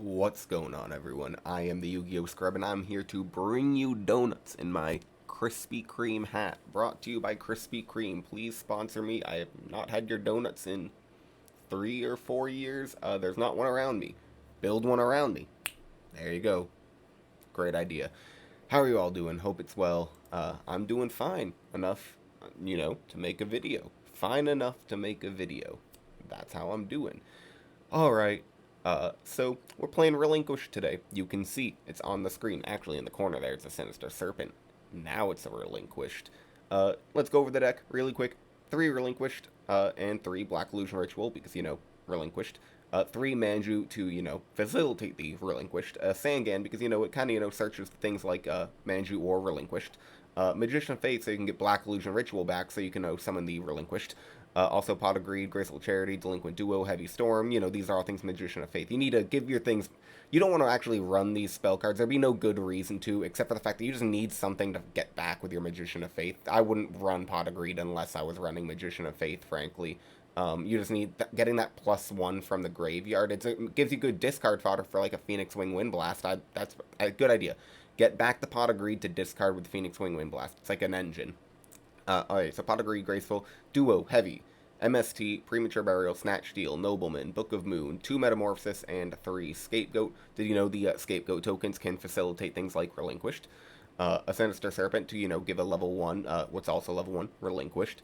What's going on, everyone? I am the Yu-Gi-Oh! Scrub, and I'm here to bring you donuts in my Krispy Kreme hat. Brought to you by Krispy Kreme. Please sponsor me. I have not had your donuts in 3 or 4 years. There's not one around me. Build one around me. There you go. Great idea. How are you all doing? Hope it's well. I'm doing fine enough, to make a video. Fine enough to make a video. That's how I'm doing. Alright, so we're playing Relinquish today. You can see it's on the screen. Actually, in the corner there, it's a Sinister Serpent. Now it's a Relinquished. Let's go over the deck really quick. 3 Relinquished, and 3 Black Illusion Ritual, because, Relinquished. 3 Manju to, facilitate the Relinquished. Sangan, because, it kind of, searches things like, Manju or Relinquished. Magician of Faith, so you can get Black Illusion Ritual back, so you can summon the Relinquished. Also, Pot of Greed, Graceful Charity, Delinquent Duo, Heavy Storm. These are all things Magician of Faith. You need to give your things. You don't want to actually run these spell cards. There'd be no good reason to, except for the fact that you just need something to get back with your Magician of Faith. I wouldn't run Pot of Greed unless I was running Magician of Faith, frankly. You just need getting that +1 from the graveyard. It gives you good discard fodder for like a Phoenix Wing Wind Blast. That's a good idea. Get back the Pot of Greed to discard with Phoenix Wing Wind Blast. It's like an engine. Alright, so Pot of Greed, Graceful, Duo, Heavy, MST, Premature Burial, Snatch Steal, Nobleman, Book of Moon, 2 Metamorphosis, and 3 Scapegoat. Did you know the Scapegoat tokens can facilitate things like Relinquished? A Sinister Serpent to, give a level 1, what's also level 1, Relinquished.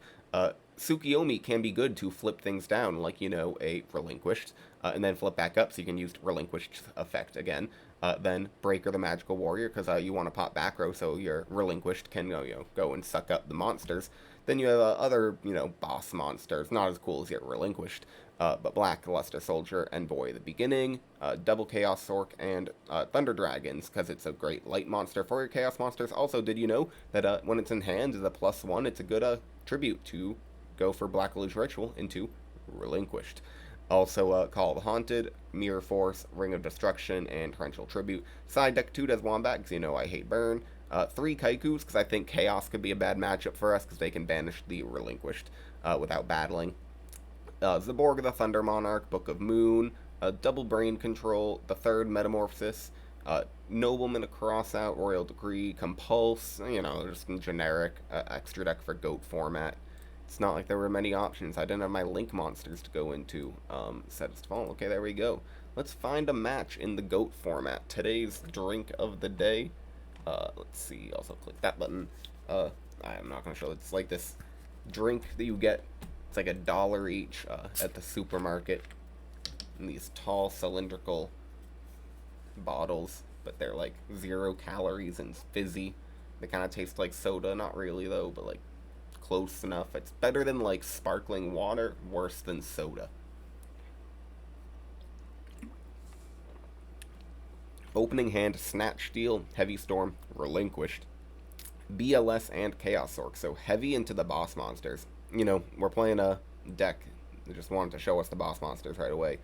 Tsukiyomi can be good to flip things down, like, a Relinquished, and then flip back up so you can use Relinquished effect again. Then Breaker the Magical Warrior, because you want to pop back row so your Relinquished can go and suck up the monsters. Then you have other, boss monsters, not as cool as your Relinquished, but Black Luster Soldier, Envoy the Beginning, Double Chaos Sork, and Thunder Dragons, because it's a great light monster for your Chaos monsters. Also, did you know that when it's in hand as a +1, it's a good tribute to go for Black Illusion Ritual into Relinquished. Also, Call of the Haunted, Mirror Force, Ring of Destruction, and Torrential Tribute. Side deck 2 does Wombat, because I hate burn. 3 Kaikus, because I think Chaos could be a bad matchup for us, because they can banish the Relinquished without battling. Zaborg the Thunder Monarch, Book of Moon, Double Brain Control, the 3rd Metamorphosis, Nobleman to cross out, Royal Decree, Compulse, just generic extra deck for GOAT format. It's not like there were many options. I didn't have my Link monsters to go into. Set as fall. Okay, there we go. Let's find a match in the GOAT format. Today's drink of the day. Let's see. Also click that button. I'm not going to show it. It's like this drink that you get. It's like $1 each at the supermarket. In these tall cylindrical bottles. But they're like 0 calories and fizzy. They kind of taste like soda. Not really though, but like close enough. It's better than like sparkling water, worse than soda. Opening hand, Snatch Steal, Heavy Storm, Relinquished, BLS, and Chaos Orc. So heavy into the boss monsters. We're playing a deck. They just wanted to show us the boss monsters right away.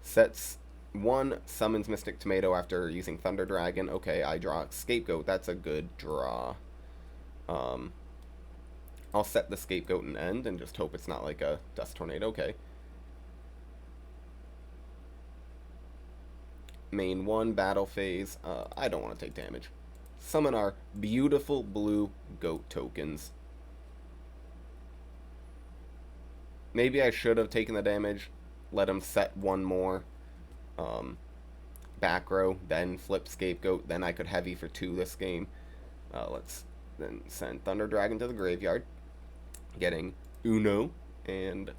Sets 1, summons Mystic Tomato after using Thunder Dragon. Okay, I draw Scapegoat. That's a good draw. I'll set the Scapegoat and end and just hope it's not like a Dust Tornado. Okay. Main 1, battle phase. I don't want to take damage. Summon our beautiful blue goat tokens. Maybe I should have taken the damage. Let him set 1 more. Back row, then flip Scapegoat. Then I could heavy for 2 this game. Let's then send Thunder Dragon to the graveyard. Getting Uno and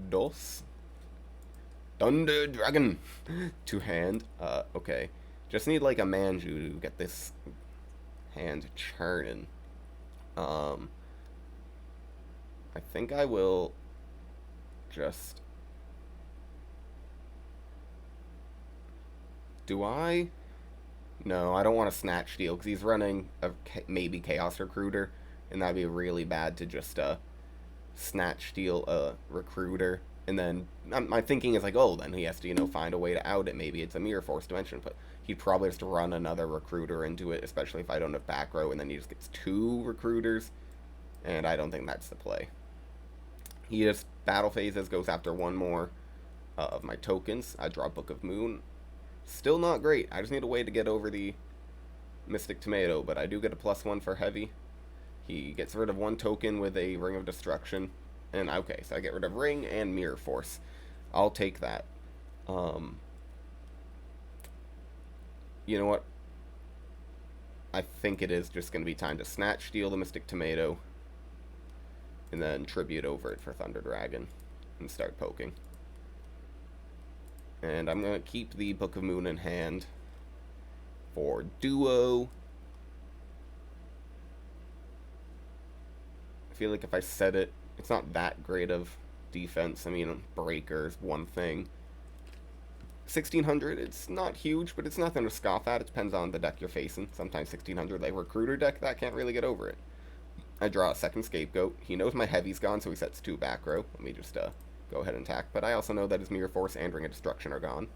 Dos. Thunder Dragon to hand. Okay. Just need like a Manju to get this hand churning. I think I will just... Do I? No, I don't want to Snatch Steal because he's running a maybe Chaos Recruiter. And that'd be really bad to just Snatch Steal a Recruiter. And then my thinking is like, oh, then he has to, find a way to out it. Maybe it's a Mirror Force Dimension. But he'd probably just run another Recruiter into it, especially if I don't have back row. And then he just gets 2 Recruiters. And I don't think that's the play. He just battle phases, goes after 1 more of my tokens. I draw Book of Moon. Still not great. I just need a way to get over the Mystic Tomato, but I do get a +1 for heavy. He gets rid of one token with a Ring of Destruction. And okay, so I get rid of Ring and Mirror Force. I'll take that. You know what? I think it is just going to be time to Snatch Steal the Mystic Tomato and then Tribute over it for Thunder Dragon and start poking. And I'm going to keep the Book of Moon in hand for Duo. I feel like if I set it, it's not that great of defense. I mean, Breaker's one thing. 1600, it's not huge, but it's nothing to scoff at. It depends on the deck you're facing. Sometimes 1600, like Recruiter deck, that can't really get over it. I draw a second Scapegoat. He knows my Heavy's gone, so he sets 2 back row. Let me just go ahead and attack. But I also know that his Mirror Force and Ring of Destruction are gone.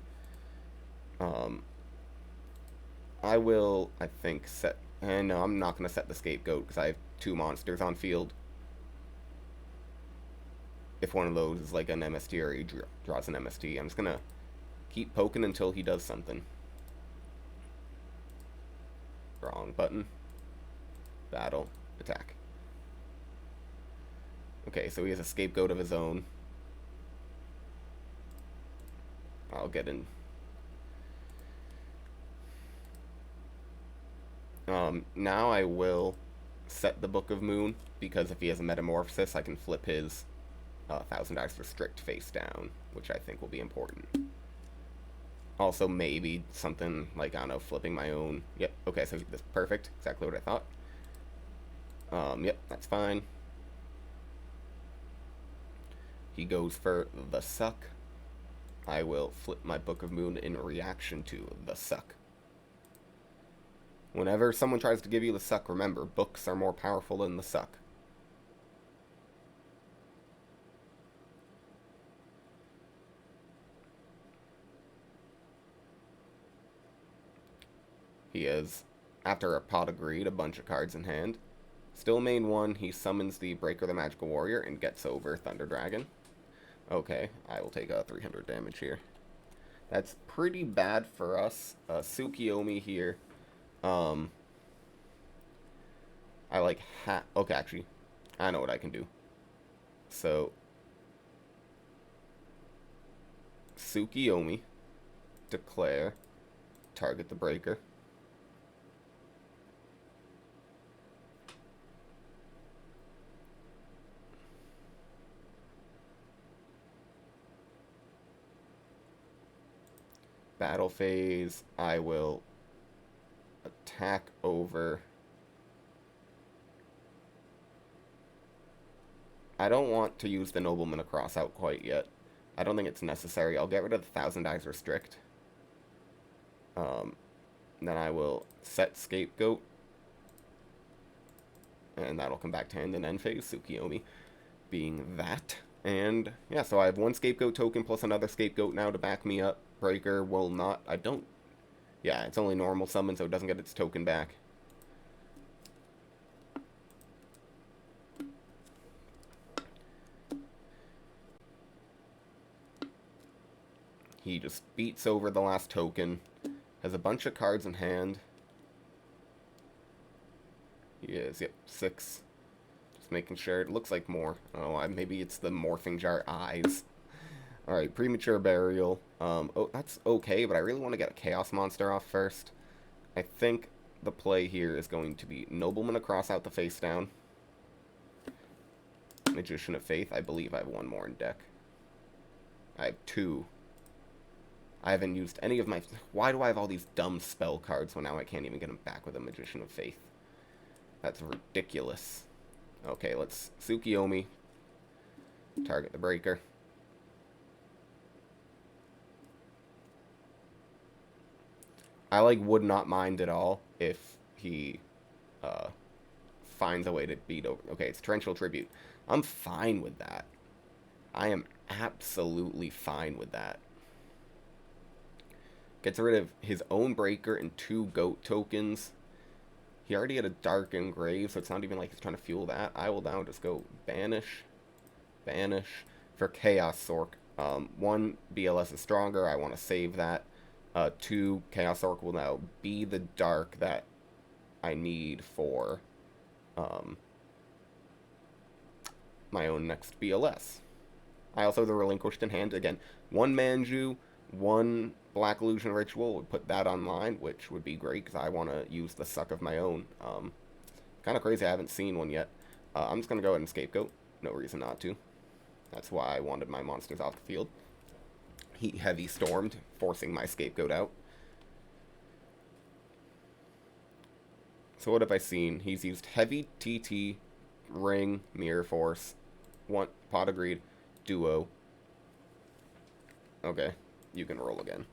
I will, I think, set... And no, I'm not going to set the Scapegoat because I have 2 monsters on field. If one of those is like an MST or he draws an MST, I'm just going to keep poking until he does something. Wrong button. Battle. Attack. Okay, so he has a Scapegoat of his own. I'll get in. Now I will set the Book of Moon, because if he has a Metamorphosis, I can flip his 1,000 Eyes Restrict face down, which I think will be important. Also, maybe something like, I don't know, flipping my own. Yep, okay, so that's perfect. Exactly what I thought. Yep, that's fine. He goes for the Suck. I will flip my Book of Moon in reaction to the Suck. Whenever someone tries to give you the Suck, remember, books are more powerful than the Suck. He has, after a Pot of Greed, a bunch of cards in hand. Still main 1, he summons the Breaker the Magical Warrior and gets over Thunder Dragon. Okay, I will take 300 damage here. That's pretty bad for us. Tsukiyomi here. I like okay, actually, I know what I can do. So, Tsukiyomi, declare, target the Breaker. Battle phase, I will attack over. I don't want to use the Nobleman Across out quite yet. I don't think it's necessary. I'll get rid of the 1,000 Eyes Restrict. Then I will set Scapegoat. And that'll come back to hand in end phase, Tsukiyomi being that. And yeah, so I have 1 Scapegoat token plus another Scapegoat now to back me up. Breaker will not, yeah, it's only normal summon, so it doesn't get its token back. He just beats over the last token, has a bunch of cards in hand. He is, yep, 6. Just making sure, it looks like more. Oh, maybe it's the Morphing Jar eyes. Alright, Premature Burial. Oh, that's okay, but I really want to get a Chaos Monster off first. I think the play here is going to be Nobleman Across out the face down. Magician of Faith. I believe I have 1 more in deck. I have 2. I haven't used any of my... Why do I have all these dumb spell cards when now I can't even get them back with a Magician of Faith? That's ridiculous. Okay, let's Tsukiyomi. Target the Breaker. I would not mind at all if he finds a way to beat over. Okay, it's Torrential Tribute. I'm fine with that. I am absolutely fine with that. Gets rid of his own Breaker and 2 Goat tokens. He already had a Dark Engrave, so it's not even like he's trying to fuel that. I will now just go Banish. Banish. For Chaos Sork. 1 BLS is stronger. I want to save that. Two Chaos Orc will now be the dark that I need for um, my own next BLS. I also have the Relinquished in hand. Again, one Manju, one Black Illusion Ritual. Would put that online, which would be great because I want to use the suck of my own. Kind of crazy I haven't seen one yet. I'm just going to go ahead and Scapegoat. No reason not to. That's why I wanted my monsters off the field. He heavy stormed, forcing my Scapegoat out. So what have I seen? He's used heavy TT, Ring, Mirror Force, one Pot of Greed, Duo. Okay, you can roll again.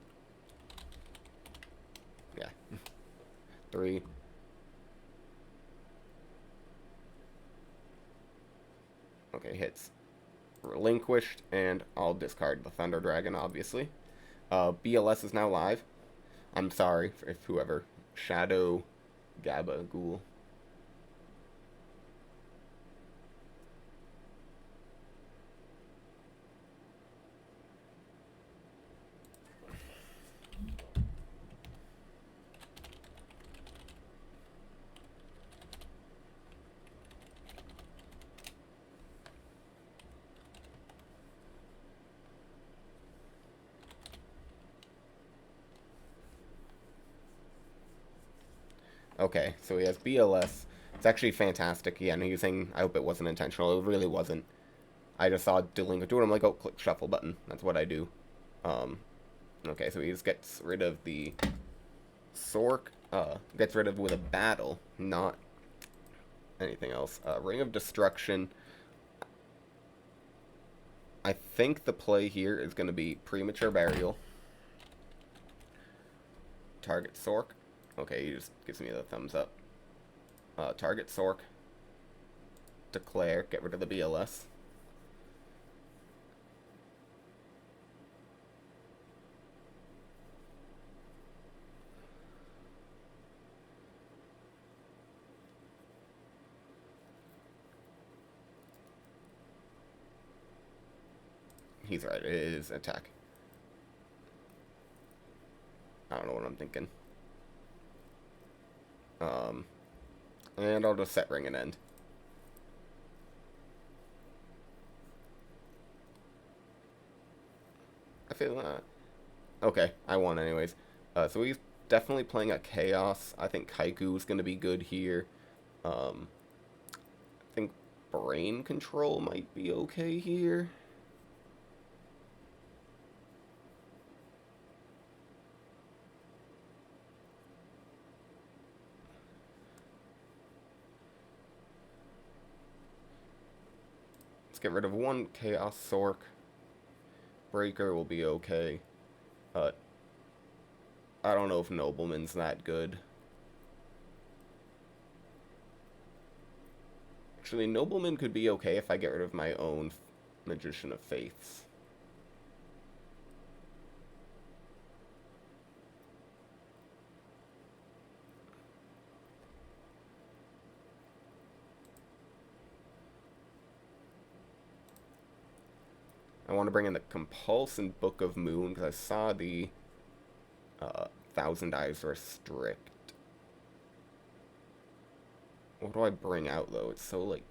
Yeah. 3. Okay, hits. Relinquished, and I'll discard the Thunder Dragon, obviously. BLS is now live. I'm sorry if whoever. Shadow Gaba Ghoul. Okay, so he has BLS. It's actually fantastic. Yeah, and using. I hope it wasn't intentional. It really wasn't. I just saw Delinquent do it. I'm like, oh, click shuffle button. That's what I do. Okay, so he just gets rid of the Sork. Gets rid of with a battle, not anything else. Ring of Destruction. I think the play here is going to be Premature Burial. Target Sork. Okay, he just gives me the thumbs up. Target Sork. Declare. Get rid of the BLS. He's right. It is attack. I don't know what I'm thinking. And I'll just set ring and end. I feel okay, I won anyways. So he's definitely playing a Chaos. I think Kaiku's going to be good here. I think Brain Control might be okay here. Let's get rid of one Chaos Sork. Breaker will be okay. I don't know if Nobleman's that good. Actually, Nobleman could be okay if I get rid of my own Magician of Faiths. I want to bring in the Compulsion Book of Moon because I saw the Thousand Eyes Restrict. What do I bring out though? It's so like,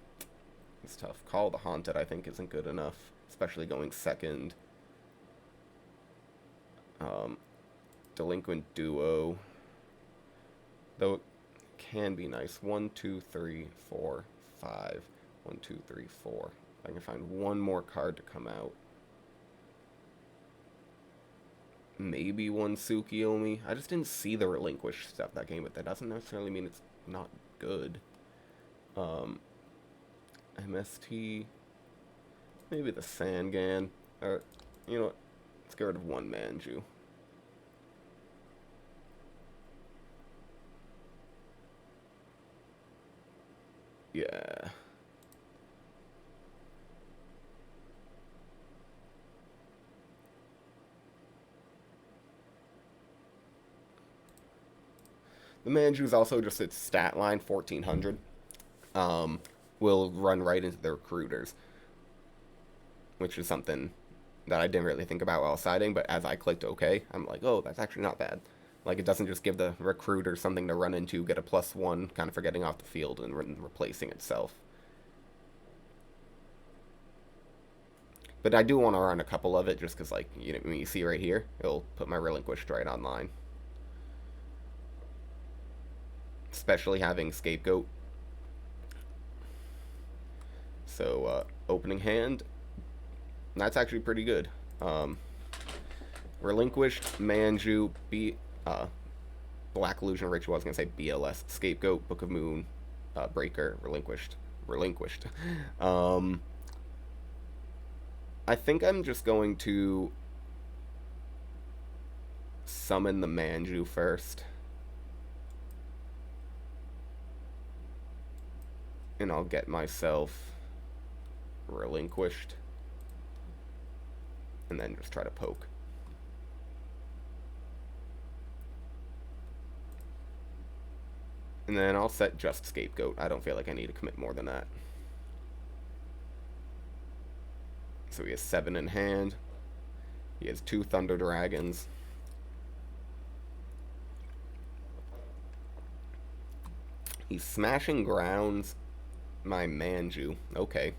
it's tough. Call the Haunted I think isn't good enough, especially going second. Delinquent Duo, though it can be nice. 1, 2, 3, 4, 5. 1, 2, 3, 4. I can find one more card to come out. Maybe one Tsukiyomi. I just didn't see the Relinquished stuff that game, but that doesn't necessarily mean it's not good. MST. Maybe the Sangan. Or, you know what? Let's get rid of one Manju. Yeah. The Manju's also just its stat line, 1400. Will run right into the recruiters, which is something that I didn't really think about while siding, but as I clicked OK, I'm like, oh, that's actually not bad. Like, it doesn't just give the recruiter something to run into, get a +1, kind of for getting off the field and replacing itself. But I do want to run a couple of it, just because, like, you know, when you see right here, it'll put my relinquished right online. Especially having Scapegoat. So, opening hand, that's actually pretty good. Relinquished, Manju, Black Illusion Ritual, I was going to say BLS, Scapegoat, Book of Moon, Breaker, Relinquished. I think I'm just going to summon the Manju first. And I'll get myself relinquished. And then just try to poke. And then I'll set just Scapegoat. I don't feel like I need to commit more than that. So he has 7 in hand. He has 2 Thunder Dragons. He's smashing grounds my Manju. Okay.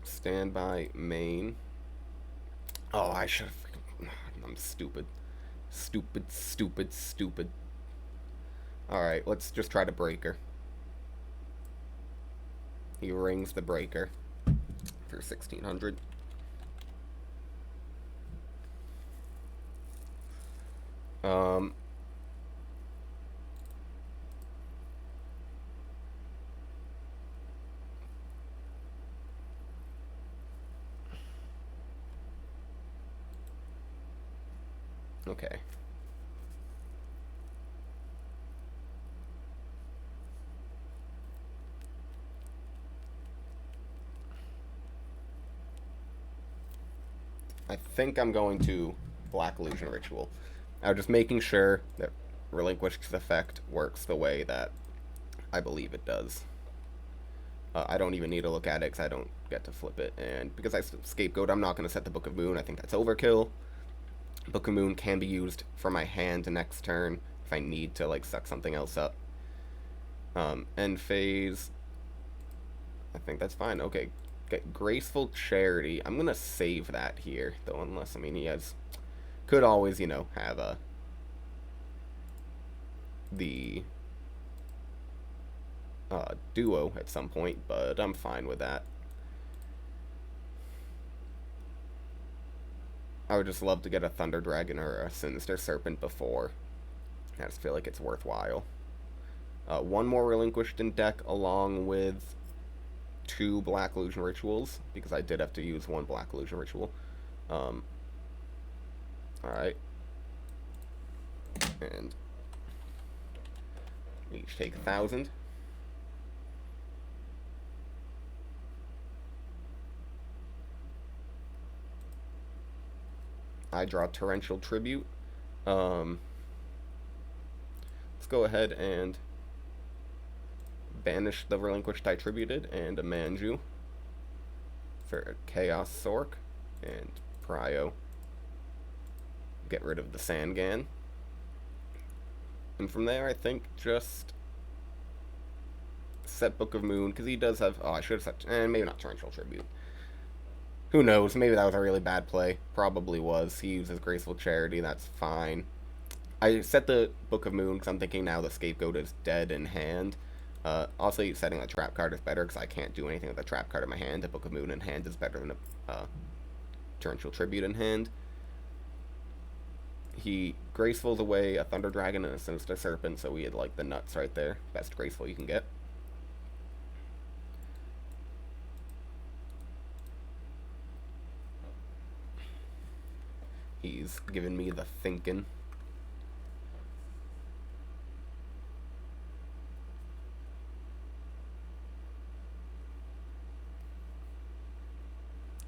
Standby main. Oh, I should have. I'm stupid. Stupid. Alright, let's just try to breaker. He rings the breaker for 1600. Okay. I think I'm going to Black Illusion Ritual. I'm just making sure that Relinquished's effect works the way that I believe it does. I don't even need to look at it because I don't get to flip it. And because I Scapegoat, I'm not going to set the Book of Moon. I think that's overkill. Book of Moon can be used for my hand next turn if I need to, like, suck something else up. End phase. I think that's fine. Okay. Get Graceful Charity. I'm going to save that here, though, unless, I mean, he has... Could always, you know, have the duo at some point, but I'm fine with that. I would just love to get a Thunder Dragon or a Sinister Serpent before. I just feel like it's worthwhile. One more Relinquished in deck along with 2 Black Illusion Rituals, because I did have to use 1 Black Illusion Ritual. Alright. And we each take 1,000. I draw Torrential Tribute. Let's go ahead and banish the Relinquished I Tributed and a Manju for a Chaos Sork and Prio. Get rid of the Sangan. And from there, I think just set Book of Moon, because he does have... Oh, I should have set... And maybe not Torrential Tribute. Who knows? Maybe that was a really bad play. Probably was. He uses Graceful Charity. That's fine. I set the Book of Moon because I'm thinking now the Scapegoat is dead in hand. Also, setting a trap card is better because I can't do anything with a trap card in my hand. A Book of Moon in hand is better than a Torrential Tribute in hand. He Gracefuls away a Thunder Dragon and a Sinister Serpent, so we had, like, the nuts right there. Best Graceful you can get. He's given me the thinking.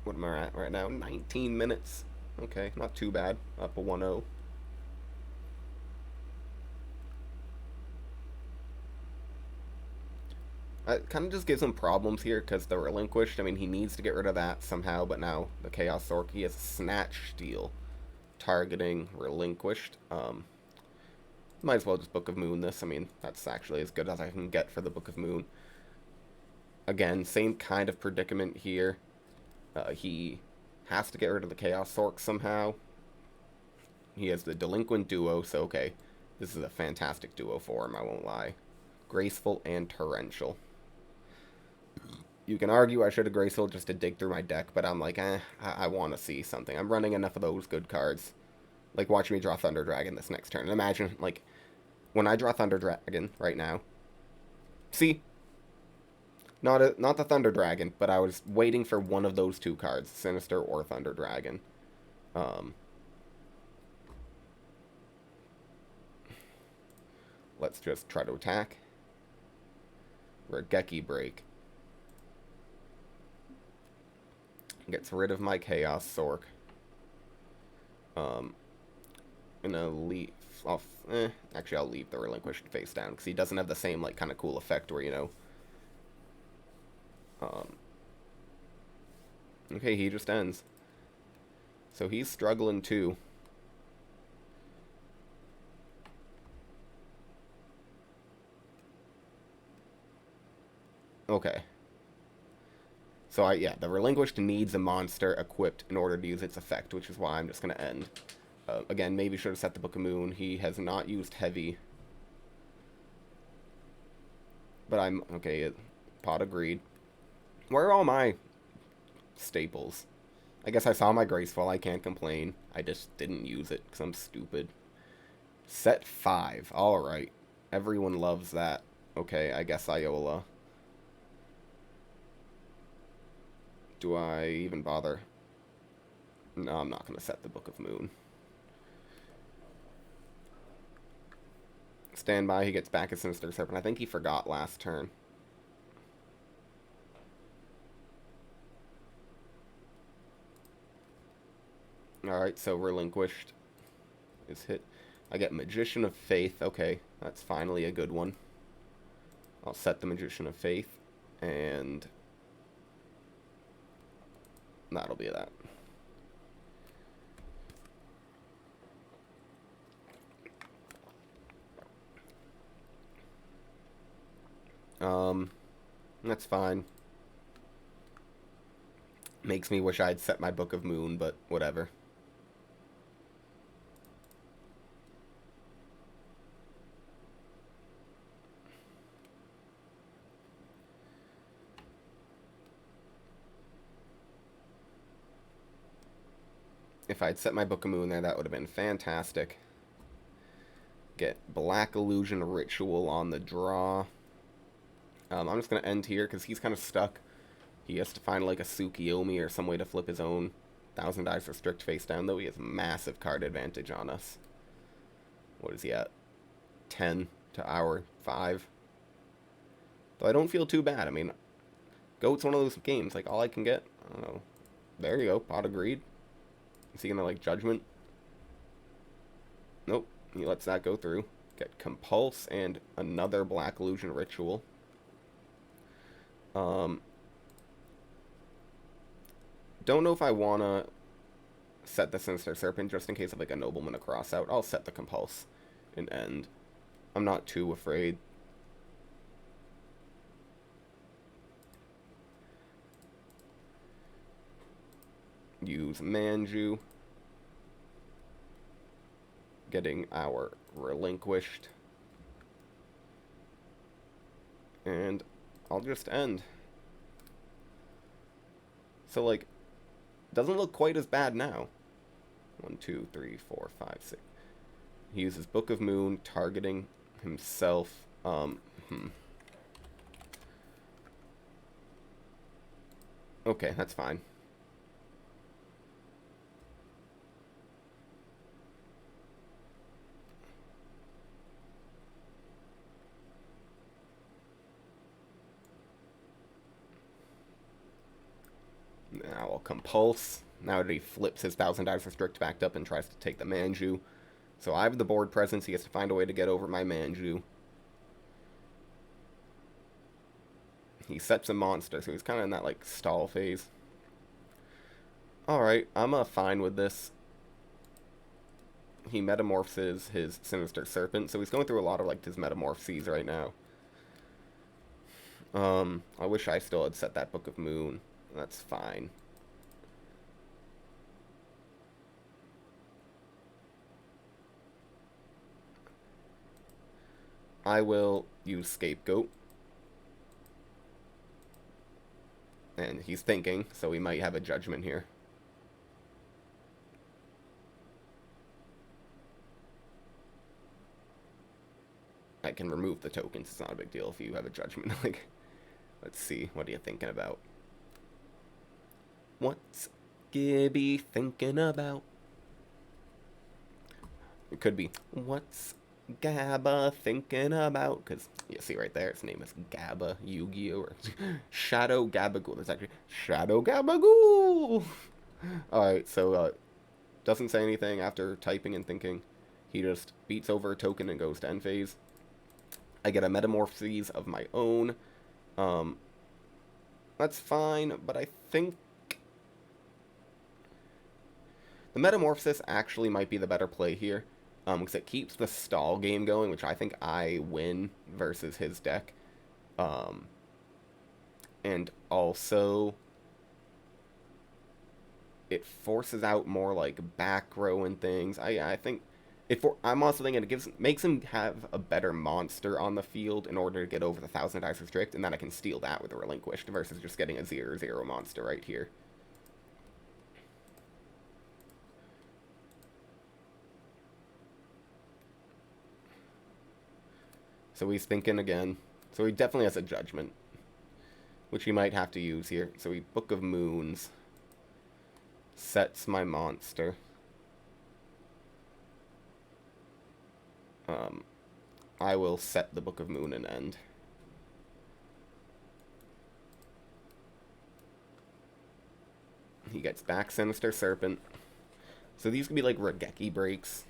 What am I at right now? 19 minutes. Okay, not too bad. Up a 1-0. It kind of just gives him problems here because the relinquished, I mean, he needs to get rid of that somehow, but now the Chaos Orc, he has Snatch Steal, targeting relinquished. Might as well just Book of Moon this. I mean, that's actually as good as I can get for the Book of Moon. Again, same kind of predicament here. He has to get rid of the Chaos Orc somehow. He has the Delinquent Duo, so okay. This is a fantastic duo for him, I won't lie. Graceful and Torrential. You can argue I should have Graceful just to dig through my deck, but I'm like, I want to see something. I'm running enough of those good cards. Like, watch me draw Thunder Dragon this next turn. And imagine, like, when I draw Thunder Dragon right now. See? Not the Thunder Dragon, but I was waiting for one of those two cards, Sinister or Thunder Dragon. Let's just try to attack. Regeki Break. Gets rid of my Chaos Sork. Gonna leave off. Actually, I'll leave the Relinquished face down because he doesn't have the same like kind of cool effect where, you know. Okay, he just ends. So he's struggling too. Okay. So yeah, the Relinquished needs a monster equipped in order to use its effect, which is why I'm just gonna end. Again, maybe should have set the Book of Moon. He has not used Heavy. But I'm... Okay, Pot of Greed. Where are all my staples? I guess I saw my Graceful. I can't complain. I just didn't use it because I'm stupid. Set 5. Alright. Everyone loves that. Okay, I guess Iola. Do I even bother? No, I'm not going to set the Book of Moon. Stand by, he gets back a Sinister Serpent. I think he forgot last turn. Alright, so Relinquished is hit. I get Magician of Faith. Okay, that's finally a good one. I'll set the Magician of Faith, and that'll be that. That's fine. Makes me wish I'd set my Book of Moon, but whatever. If I'd set my Book of Moon there, that would have been fantastic. Get Black Illusion Ritual on the draw. I'm just going to end here because he's kind of stuck. He has to find like a Tsukiyomi or some way to flip his own 1,000 dice restrict face down, though he has massive card advantage on us. What is he at? 10 to our 5. Though I don't feel too bad. I mean, Goat's one of those games. Like, all I can get, I don't know. There you go, Pot of Greed. Is he going to like Judgment? Nope, he lets that go through. Get Compulse and another Black Illusion Ritual. Don't know if I want to set the Sinister Serpent just in case of like a Nobleman across out. I'll set the Compulse and end. I'm not too afraid. Use Manju. Getting our Relinquished. And I'll just end. So, like, doesn't look quite as bad now. 1, 2, 3, 4, 5, 6. He uses Book of Moon, targeting himself. Okay, that's fine. Now I'll Compulse. Now that he flips his 1,000 dice restrict back up and tries to take the Manju. So I have the board presence. He has to find a way to get over my Manju. He sets a monster, so he's kind of in that, like, stall phase. Alright, I'm fine with this. He metamorphoses his Sinister Serpent, so he's going through a lot of, like, his metamorphoses right now. I wish I still had set that Book of Moon. That's fine. I will use Scapegoat. And he's thinking, so we might have a judgment here. I can remove the tokens. It's not a big deal if you have a judgment. Like, let's see. What are you thinking about? What's Gibby thinking about? It could be, what's Gabba thinking about? Because you see right there, his name is Gabba YuGiOh, or Shadow Gabagool. It's actually Shadow Gabagool. Alright, so doesn't say anything after typing and thinking. He just beats over a token and goes to end phase. I get a metamorphoses of my own. That's fine, but I think the metamorphosis actually might be the better play here. Because it keeps the stall game going, which I think I win versus his deck. And also, it forces out more, like, back row and things. I think, I'm also thinking it makes him have a better monster on the field in order to get over the 1,000 dice restrict, and then I can steal that with a Relinquished versus just getting a 0/0 monster right here. So he's thinking again. So he definitely has a judgment, which he might have to use here. So he Book of Moons. Sets my monster. I will set the Book of Moon and end. He gets back Sinister Serpent. So these could be like Regeki breaks.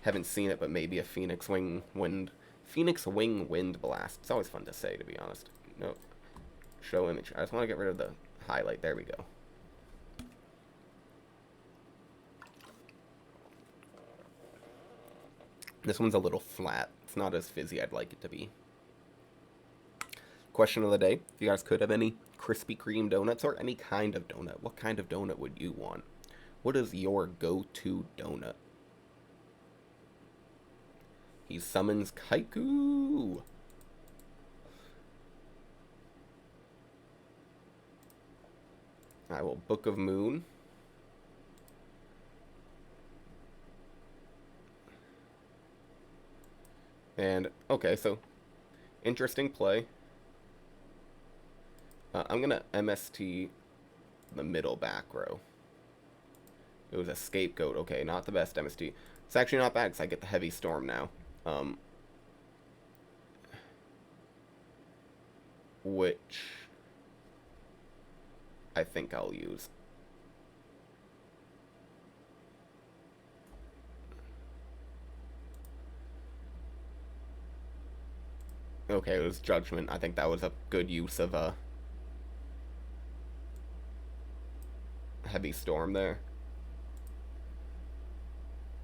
Haven't seen it, but maybe a Phoenix Wing Wind Blast. It's always fun to say, to be honest. No. Show image. I just want to get rid of the highlight. There we go. This one's a little flat. It's not as fizzy I'd like it to be. Question of the day. If you guys could have any Krispy Kreme donuts or any kind of donut, what kind of donut would you want? What is your go-to donut? He summons Kaiku. I will Book of Moon. And, okay, so, interesting play. I'm going to MST the middle back row. It was a Scapegoat. Okay, not the best MST. It's actually not bad because I get the Heavy Storm now. Which I think I'll use. Okay, it was Judgment. I think that was a good use of a Heavy Storm there.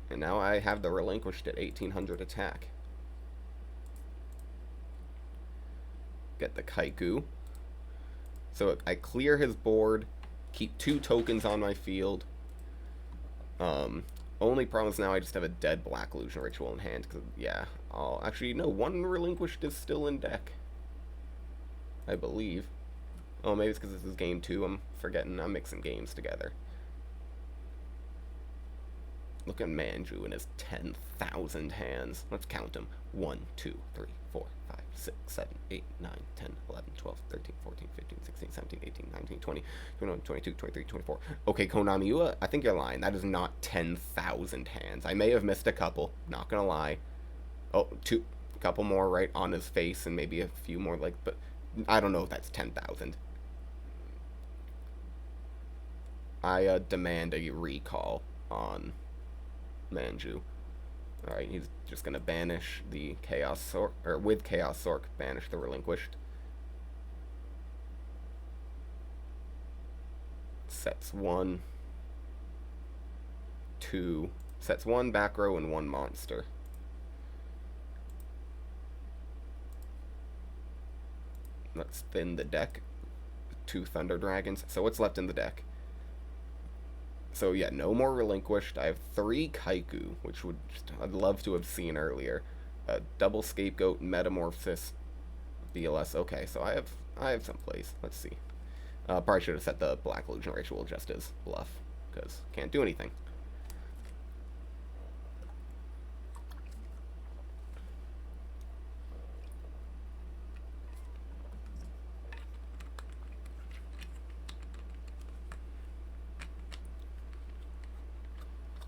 And now I have the Relinquished at 1800 attack. Get the Kaiku. So I clear his board, keep 2 tokens on my field. Only problem is now I just have a dead Black Illusion Ritual in hand. Cause, yeah, actually, no, 1 Relinquished is still in deck. I believe. Oh, maybe it's because this is game 2. I'm forgetting. I'm mixing games together. Look at Manju and his 10,000 hands. Let's count them. 1, 2, 3, 4, 5, 6, 7, 8, 9, 10, 11, 12, 13, 14, 15, 16, 17, 18, 19, 20, 21, 22, 23, 24. Okay, Konami, I think you're lying. That is not 10,000 hands. I may have missed a couple. Not gonna lie. Oh, a couple more right on his face and maybe a few more, like, but I don't know if that's 10,000. I demand a recall on Manju. Alright, he's just gonna banish the Chaos Sork, or with Chaos Sork, banish the Relinquished. Sets one, two, sets one back row and one monster. Let's thin the deck. Two Thunder Dragons. So what's left in the deck? So yeah, no more Relinquished. I have three Kaiku, which I'd love to have seen earlier. Double Scapegoat, Metamorphosis, BLS. Okay, so I have some plays. Let's see. Probably should have set the Black Illusion Ritual just as bluff, because can't do anything.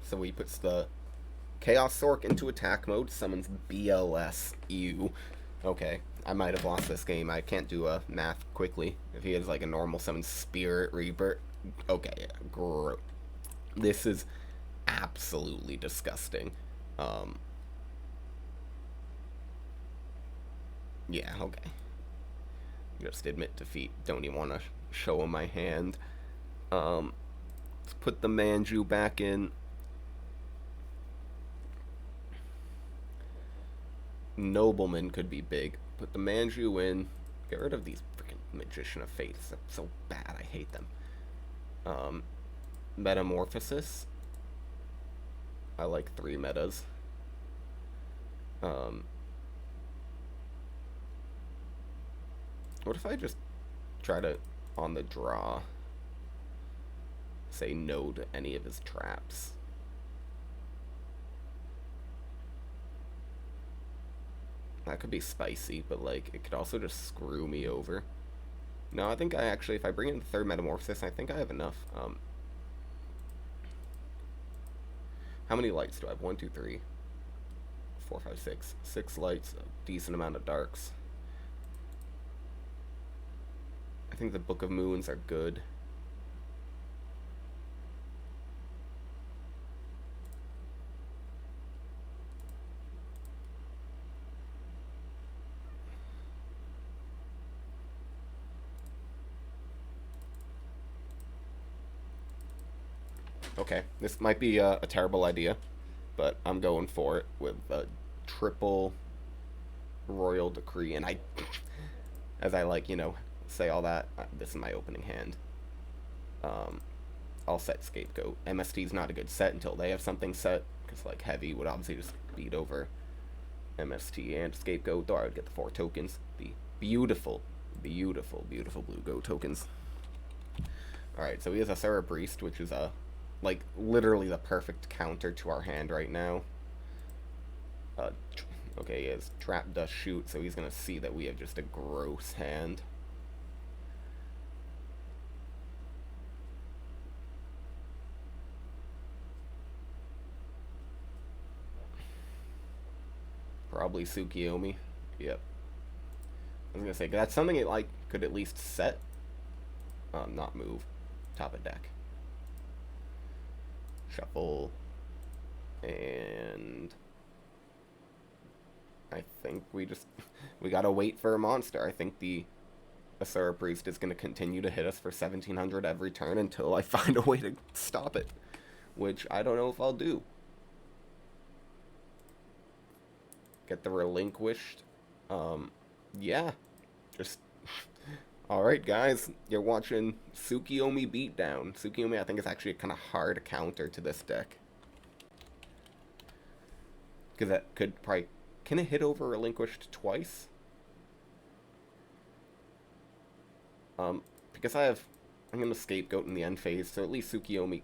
So he puts the Chaos Sork into attack mode, summons BLS. Ew. Okay, I might have lost this game. I can't do a math quickly. If he has like a normal summon Spirit Reaper. Okay, yeah, gross. This is absolutely disgusting. Yeah, okay. Just admit defeat. Don't even want to show him my hand. Let's put the Manju back in. Nobleman could be big. Put the Manju in. Get rid of these freaking Magician of Faiths. They're so bad. I hate them. Metamorphosis. I like 3 metas. What if I just try to, on the draw, say no to any of his traps? That could be spicy, but like it could also just screw me over. No, I think I actually, if I bring in the 3rd Metamorphosis, I think I have enough. How many lights do I have? 1, 2, 3, 4, 5, 6. 6 lights, a decent amount of darks. I think the Book of Moons are good. Okay, this might be a terrible idea, but I'm going for it with a triple Royal Decree, and as I like, say all that, this is my opening hand. I'll set Scapegoat. MST's not a good set until they have something set, because like Heavy would obviously just beat over MST and Scapegoat, though I would get the 4 tokens. The beautiful, beautiful, beautiful blue go tokens. Alright, so he has a Sarah Priest, which is like literally the perfect counter to our hand right now. Okay, he has Trap Dust Shoot, so he's gonna see that we have just a gross hand. Probably Tsukiyomi. Yep. I was gonna say, that's something it like could at least set. Not move. Top of deck. Shuffle. And I think we gotta wait for a monster. I think the Asura Priest is gonna continue to hit us for 1700 every turn until I find a way to stop it. Which I don't know if I'll do. Get the Relinquished. Yeah. Just alright, guys. You're watching Tsukiyomi Beatdown. Tsukiyomi, I think, is actually a kind of hard counter to this deck. Because that could probably... Can it hit over Relinquished twice? Because I'm going to Scapegoat in the end phase, so at least Tsukiyomi...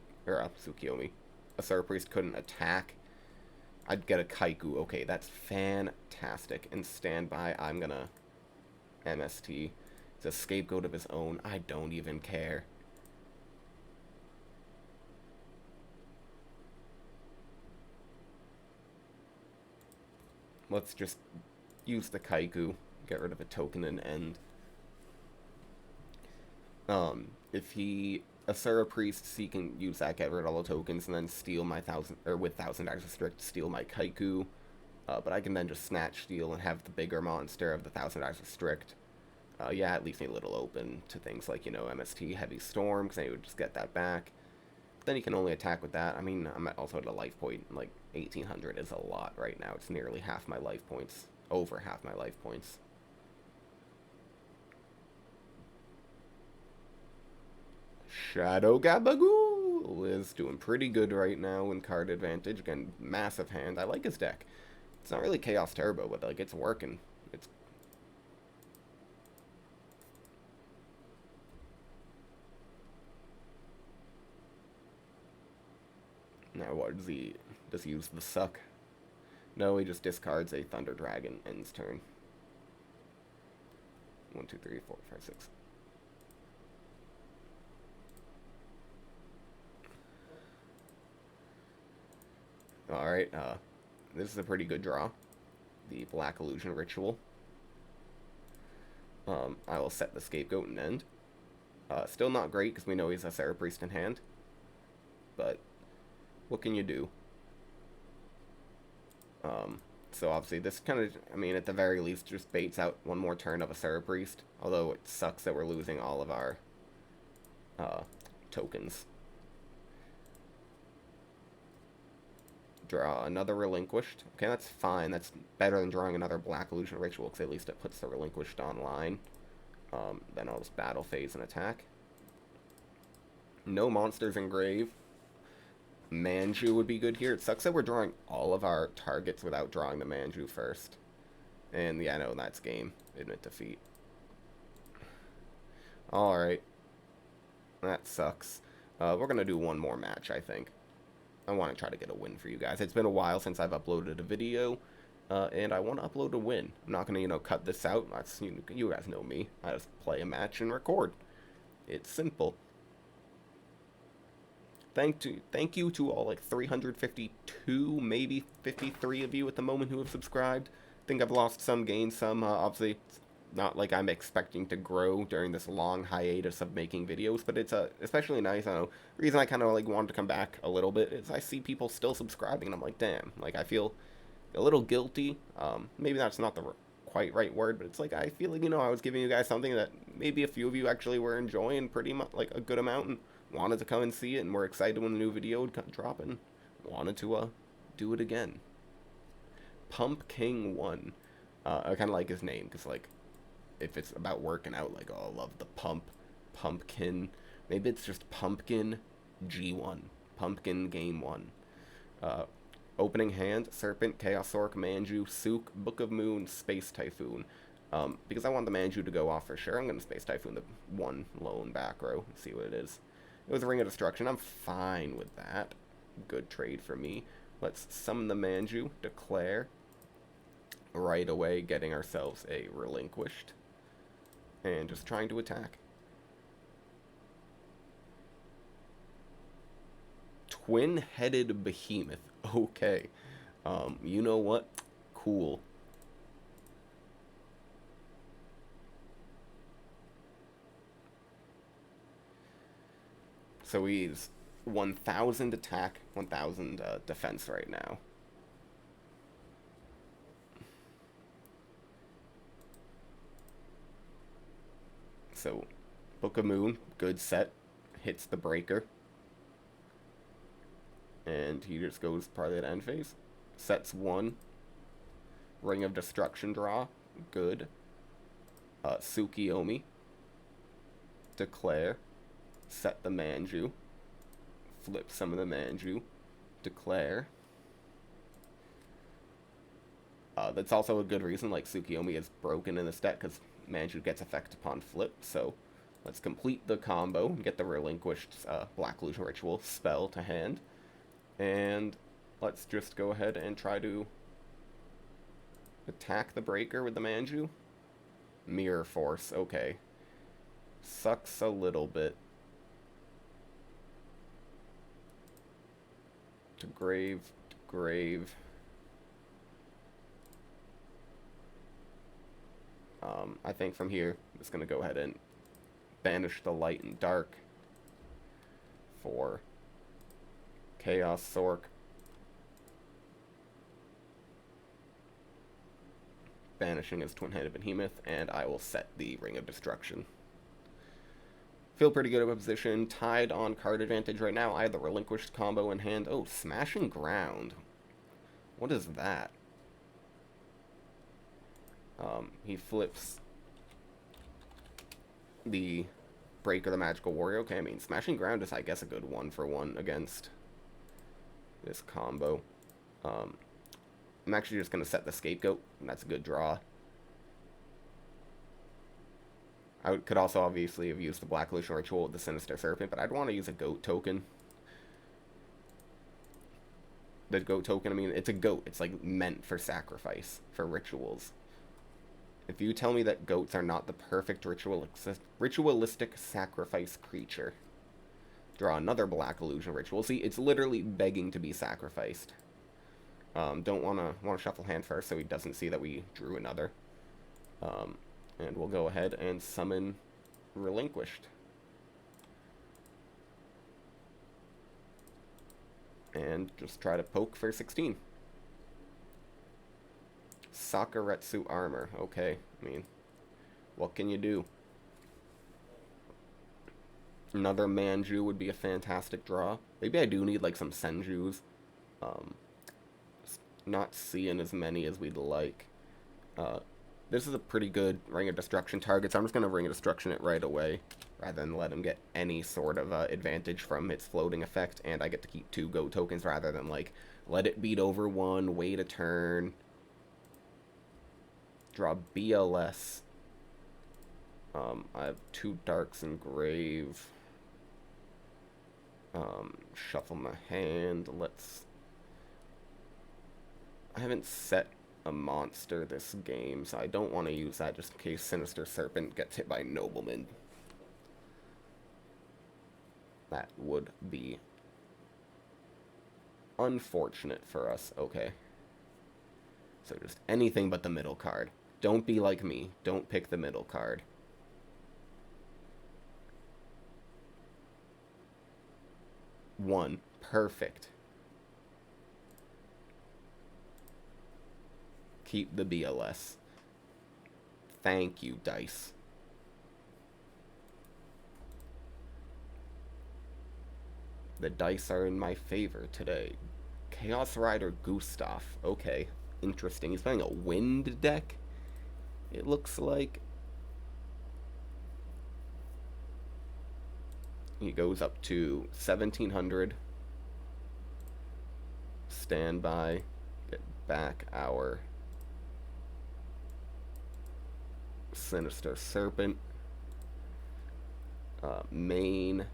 Asura Priest couldn't attack. I'd get a Kaiku. Okay, that's fantastic. And standby, I'm gonna MST. It's a Scapegoat of his own. I don't even care. Let's just use the Kaiku. Get rid of a token and end. If he... Asura Priest, he can use that, get rid of all the tokens, and then steal my 1000, or with 1000 Daggers of Strict, steal my Kaiku. But I can then just snatch steal and have the bigger monster of the 1000 Daggers of Strict. Yeah, at least need a little open to things like, MST, Heavy Storm, because then you would just get that back. Then you can only attack with that. I mean, I'm also at a life point. Like, 1800 is a lot right now. It's nearly half my life points. Over half my life points. Shadow Gabagool is doing pretty good right now in card advantage. Again, massive hand. I like his deck. It's not really Chaos Turbo, but, like, it's working. It's... Now, what does he... Does he use the suck? No, he just discards a Thunder Dragon ends turn. 1, 2, 3, 4, 5, 6. Alright, this is a pretty good draw. The Black Illusion Ritual. I will set the Scapegoat and end. Still not great, because we know he's a Serra Priest in hand. But, what can you do? So obviously this kind of, I mean, at the very least, just baits out one more turn of a Serra Priest. Although it sucks that we're losing all of our tokens. Draw another Relinquished. Okay, that's fine. That's better than drawing another Black Illusion Ritual, because at least it puts the Relinquished online. Then I'll just Battle Phase and attack. No monsters in grave. Manju would be good here. It sucks that we're drawing all of our targets without drawing the Manju first. And yeah, no, that's game. Admit defeat. Alright. That sucks. We're going to do one more match, I think. I want to try to get a win for you guys. It's been a while since I've uploaded a video, and I want to upload a win. I'm not going to, cut this out. That's, you guys know me. I just play a match and record. It's simple. Thank you to all, like, 352, maybe 53 of you at the moment who have subscribed. I think I've lost some, gained some. Obviously, it's not like I'm expecting to grow during this long hiatus of making videos, but it's especially nice. I don't know. The reason I kind of, like, wanted to come back a little bit is I see people still subscribing, and I'm like, damn. Like, I feel a little guilty. Maybe that's not the quite right word, but it's like I feel like, I was giving you guys something that maybe a few of you actually were enjoying pretty much, like, a good amount, and wanted to come and see it, and were excited when the new video would drop, and wanted to do it again. Pump King 1. I kind of like his name, because, like, if it's about working out, like, oh, I love the pumpkin. Maybe it's just Pumpkin G1. Pumpkin Game 1. Opening hand, Serpent, Chaos Orc, Manju, Sook, Book of Moon, Space Typhoon. Because I want the Manju to go off for sure, I'm going to Space Typhoon the one lone back row and see what it is. It was a Ring of Destruction. I'm fine with that. Good trade for me. Let's summon the Manju, declare. Right away, getting ourselves a Relinquished. And just trying to attack. Twin-headed Behemoth. Okay. You know what? Cool. So he's 1,000 attack, 1,000 defense right now. So, Book of Moon, good set, hits the breaker. And he just goes probably at end phase. Sets 1. Ring of Destruction draw, good. Tsukiyomi. Declare. Set the Manju. Flip some of the Manju. Declare. That's also a good reason, like, Tsukiyomi is broken in this deck, because Manju gets effect upon flip, so let's complete the combo and get the Relinquished Black Illusion Ritual spell to hand. And let's just go ahead and try to attack the breaker with the Manju. Mirror Force, okay. Sucks a little bit. To grave, to grave. I think from here, I'm just going to go ahead and banish the light and dark for Chaos Sork. banishing his twin-headed behemoth, and I will set the Ring of Destruction. Feel pretty good about position. Tied on card advantage right now. I have the Relinquished combo in hand. Oh, Smashing Ground. What is that? He flips the Breaker the Magical Warrior. Okay, I mean, Smashing Ground is, I guess, a good 1-for-1 against this combo. I'm actually just going to set the Scapegoat, and that's a good draw. I could also obviously have used the Black Illusion Ritual with the Sinister Serpent, but I'd want to use a goat token. The goat token, I mean, it's a goat. It's like meant for sacrifice, for rituals. If you tell me that goats are not the perfect ritualistic sacrifice creature, draw another Black Illusion Ritual. See, it's literally begging to be sacrificed. Don't want to shuffle hand first so he doesn't see that we drew another. And we'll go ahead and summon Relinquished. And just try to poke for 16. Sakuretsu Armor. Okay, I mean, what can you do? Another Manju would be a fantastic draw. Maybe I do need like some Senjus. Not seeing as many as we'd like. This is a pretty good Ring of Destruction target, so I'm just going to Ring of Destruction it right away, rather than let him get any sort of advantage from its floating effect, and I get to keep 2 goat tokens rather than, like, let it beat over 1, wait a turn, draw BLS. I have 2 Darks Engrave. Shuffle my hand. I haven't set a monster this game, so I don't want to use that just in case Sinister Serpent gets hit by Nobleman. That would be unfortunate for us. Okay. So just anything but the middle card. Don't be like me. Don't pick the middle card. One. Perfect. Keep the BLS. Thank you, dice. The dice are in my favor today. Chaos Rider Gustav. Okay, interesting. He's playing a wind deck, it looks like. He goes up to 1700. Stand by. Get back our Sinister Serpent. Main.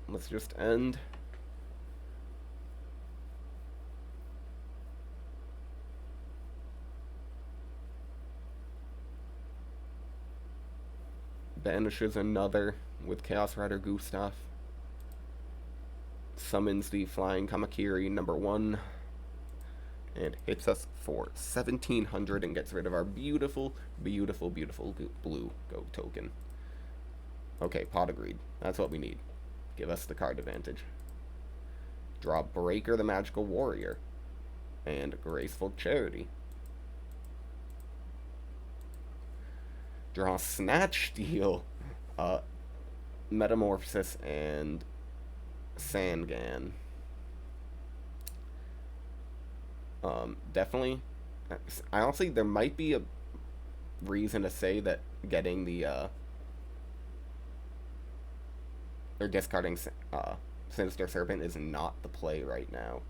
Let's just end. Banishes another with Chaos Rider Gustav. Summons the Flying Kamakiri #1. And hits us for 1700 and gets rid of our beautiful, beautiful, beautiful blue goat token. Okay, Pot of Greed. That's what we need. Give us the card advantage. Draw Breaker the Magical Warrior. And Graceful Charity. Draw Snatch Steal. Metamorphosis and Sangan. Definitely. I honestly, there might be a reason to say that getting the, or discarding, Sinister Serpent is not the play right now.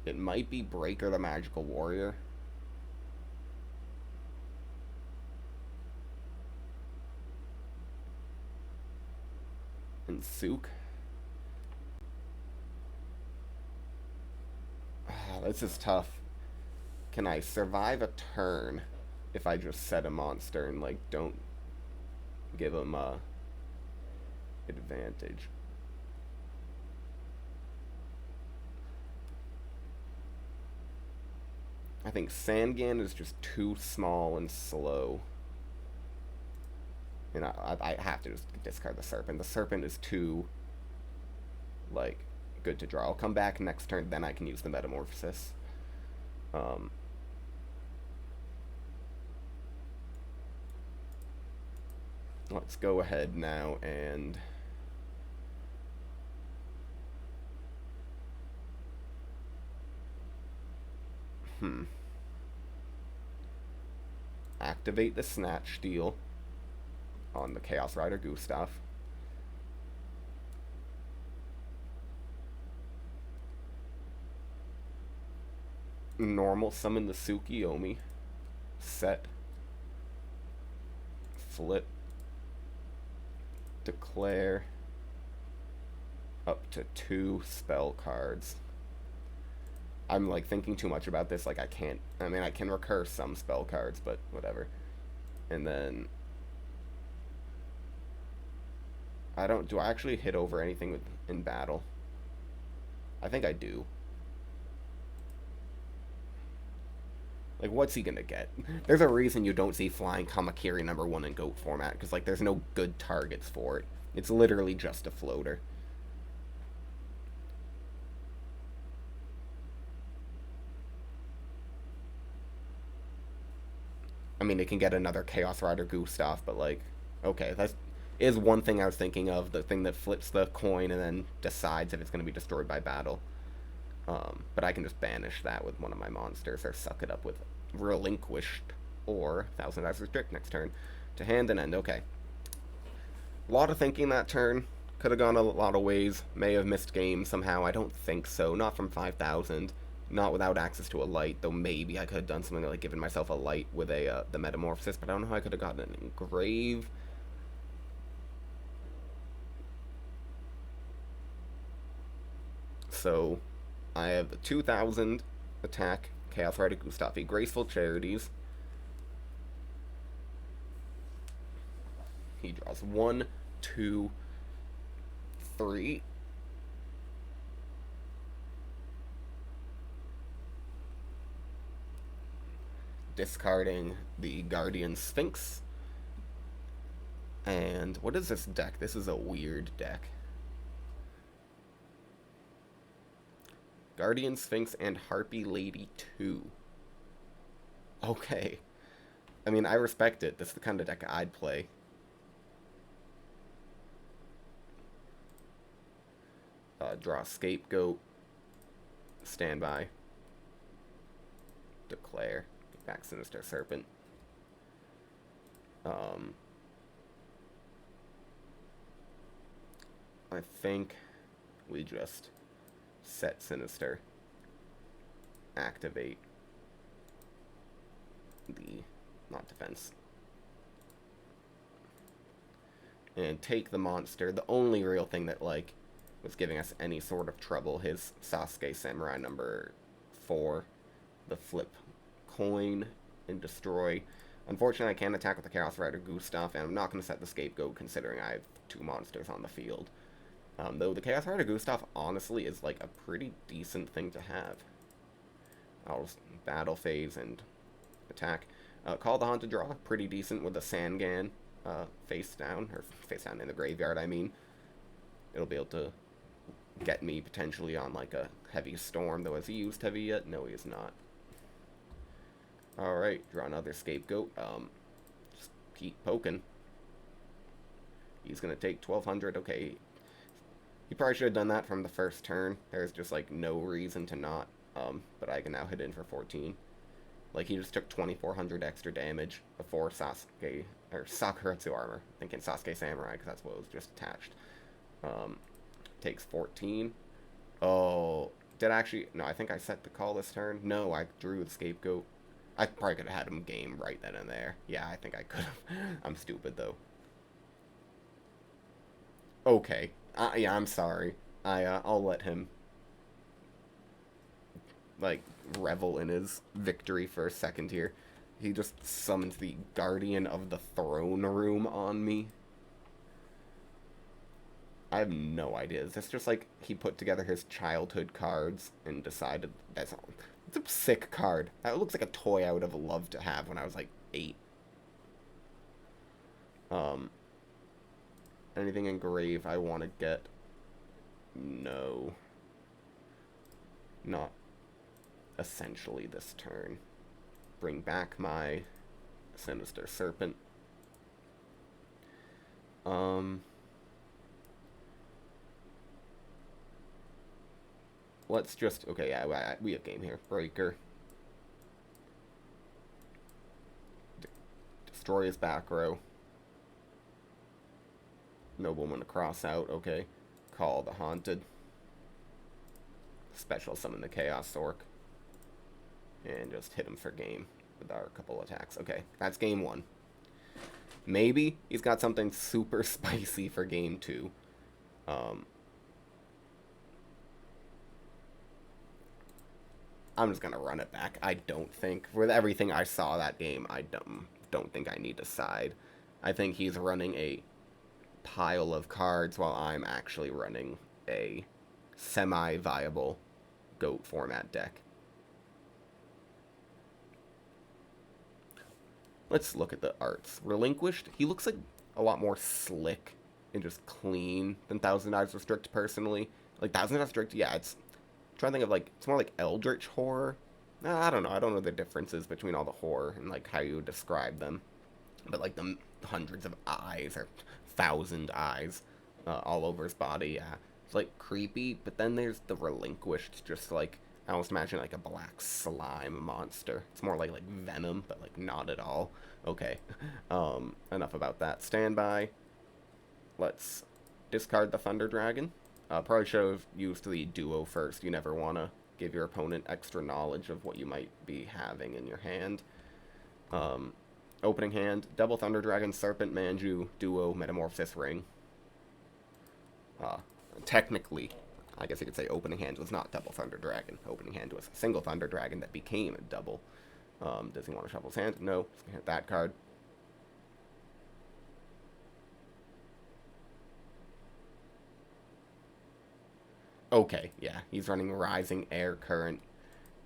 It might be Breaker the Magical Warrior. And Sook. This is tough. Can I survive a turn if I just set a monster and, like, don't give him advantage? I think Sangan is just too small and slow. You know, I have to just discard the Serpent. The Serpent is too, like, good to draw. I'll come back next turn, then I can use the Metamorphosis. Um, let's go ahead now and... activate the Snatch Steal on the Chaos Rider Gustav. Normal summon the Tsukiyomi. Set. Flip. Declare up to 2 spell cards. I'm like thinking too much about this. Like I can't. I mean, I can recur some spell cards, but whatever. And then I don't. Do I actually hit over anything in battle? I think I do. Like, what's he gonna get? There's a reason you don't see Flying Kamakiri #1 in GOAT format, because, like, there's no good targets for it. It's literally just a floater. I mean, it can get another Chaos Rider Gustav, but, like, okay, that is one thing I was thinking of, the thing that flips the coin and then decides if it's going to be destroyed by battle. But I can just banish that with one of my monsters, or suck it up with Relinquished, or Thousand Eyes Restrict next turn, to hand and end. Okay. A lot of thinking that turn. Could have gone a lot of ways. May have missed games somehow. I don't think so. Not from 5,000. Not without access to a light, though maybe I could have done something like given myself a light with the Metamorphosis, but I don't know how I could have gotten an Engrave. So, I have the 2,000 attack, Chaos Rider Gustafi, Graceful Charities. He draws 1, 2, 3. Discarding the Guardian Sphinx. And what is this deck? This is a weird deck. Guardian Sphinx and Harpy Lady 2. Okay. I mean, I respect it. This is the kind of deck I'd play. Draw Scapegoat. Standby. Declare. Get back Sinister Serpent. I think we just set Sinister. Activate the, not defense. And take the monster. The only real thing that, like, was giving us any sort of trouble, his Sasuke Samurai #4. The flip coin and destroy. Unfortunately, I can't attack with the Chaos Rider Gustav, and I'm not going to set the Scapegoat considering I have 2 monsters on the field. Though the Chaos Rider Gustav, honestly, is like a pretty decent thing to have. I'll just battle phase and attack. Call the Haunted Draw, pretty decent with the Sangan face down, or face down in the graveyard, I mean. It'll be able to get me potentially on like a heavy storm, though has he used heavy yet? No, he has not. Alright, draw another Scapegoat. Just keep poking. He's gonna take 1,200, okay. He probably should have done that from the first turn. There's just like no reason to not. But I can now hit in for 14. Like, he just took 2,400 extra damage before Sasuke, or Sakuretsu armor. Thinking Sasuke Samurai, because that's what was just attached. Takes 14. Oh, did I actually? No, I think I set the call this turn. No, I drew the Scapegoat. I probably could have had him game right then and there. Yeah, I think I could have. I'm stupid, though. Okay. Yeah, I'm sorry. I'll let him, like, revel in his victory for a second here. He just summons the Guardian of the Throne Room on me. I have no idea. Is this just like he put together his childhood cards and decided that's all? It's a sick card. That looks like a toy I would have loved to have when I was like 8. Anything in grave I want to get? No. Not essentially this turn. Bring back my Sinister Serpent. Let's just... Okay, yeah, we have game here. Breaker. Destroy his back row. Nobleman to cross out. Okay. Call the Haunted. Special summon the Chaos Orc. And just hit him for game with our couple attacks. Okay, that's game 1. Maybe he's got something super spicy for game 2. I'm just gonna run it back. I don't think, with everything I saw that game, I don't think I need to side. I think he's running a pile of cards while I'm actually running a semi-viable GOAT format deck. Let's look at the arts. Relinquished, he looks like a lot more slick and just clean than Thousand Eyes Restrict, personally. Like, Thousand Eyes Restrict, yeah, I'm trying to think of, like, it's more like Eldritch Horror. I don't know. I don't know the differences between all the horror and, like, how you would describe them. But, like, the hundreds of eyes or 1,000 eyes all over his body, yeah. It's, like, creepy, but then there's the Relinquished, just, like, I almost imagine, like, a black slime monster. It's more like Venom, but, like, not at all. Okay. Enough about that. Standby. Let's discard the Thunder Dragon. Probably should have used the Duo first. You never want to give your opponent extra knowledge of what you might be having in your hand. Opening hand, Double Thunder Dragon, Serpent, Manju, Duo, Metamorphosis, Ring. Technically, I guess you could say opening hand was not Double Thunder Dragon. Opening hand was a single Thunder Dragon that became a double. Does he want to shuffle his hand? No. He's going to hit that card. Okay, yeah, he's running Rising Air Current.